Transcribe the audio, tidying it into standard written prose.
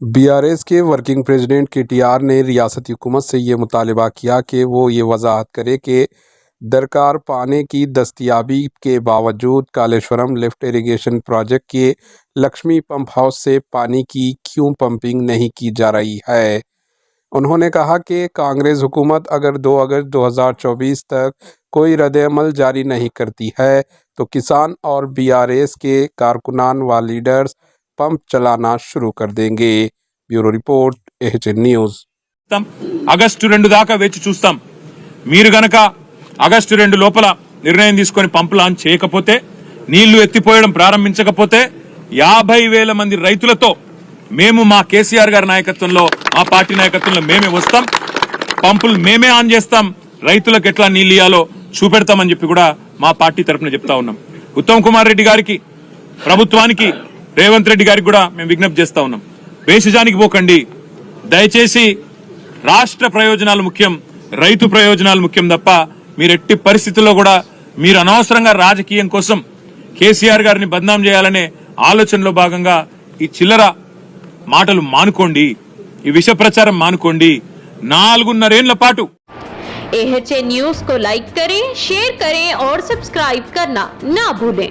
BRS के working president KTR ने रियासती हुकूमत से ये मुतालबा किया कि वो ये वजाहत करे कि दरकार पानी की दस्तयाबी के बावजूद कालेश्वरम लिफ्ट इरिगेशन प्रोजेक्ट के लक्ष्मी पंप हाउस से पानी की क्यों पंपिंग नहीं की जा रही है। उन्होंने कहा कि कांग्रेस हुकूमत अगर 2 अगस्त 2024 तक कोई रद्द-ए-अमल जारी नहीं करती है तो किसान और बीआरएस के कारकुनान व लीडर्स पंप चलाना शुरू कर देंगे। Bureau report HN news. August 2 దాకా వేచి చూస్తాం. మీరు గనక ఆగస్టు 2 లోపల నిర్ణయం తీసుకొని పంపు లాంచ్ చేయకపోతే, నీళ్లు ఎత్తిపోయడం ప్రారంభించకపోతే 50,000 మంది రైతులతో మేము మా కేసీఆర్ గారి నాయకత్వంలో, మా పార్టీ నాయకత్వంలో మేమే వస్తాం. పంపులు మేమే ఆన్ చేస్తాం. రైతులకు ఎట్లా నీళ్లు ఇయ్యాలో చూపెడతామని చెప్పి కూడా మా పార్టీ తరఫున చెప్తా ఉన్నాం. ఉత్తమ్ కుమార్ రెడ్డి గారికి, ప్రభుత్వానికి, రేవంత్ రెడ్డి గారికి కూడా మేము విజ్ఞప్తి చేస్తా ఉన్నాం. వేషజానికి పోకండి. దయచేసి రాష్ట్ర ప్రయోజనాలు ముఖ్యం, రైతు ప్రయోజనాలు ముఖ్యం తప్ప మీరు ఎట్టి పరిస్థితుల్లో కూడా మీరు అనవసరంగా రాజకీయం కోసం కేసీఆర్ గారిని బద్నాం చేయాలనే ఆలోచనలో భాగంగా ఈ చిల్లర మాటలు మానుకోండి, ఈ విష ప్రచారం మానుకోండి. 4.5 ఏళ్ల పాటు AHN न्यूज को लाइक करें, शेयर करें और सब्सक्राइब करना ना भूलें।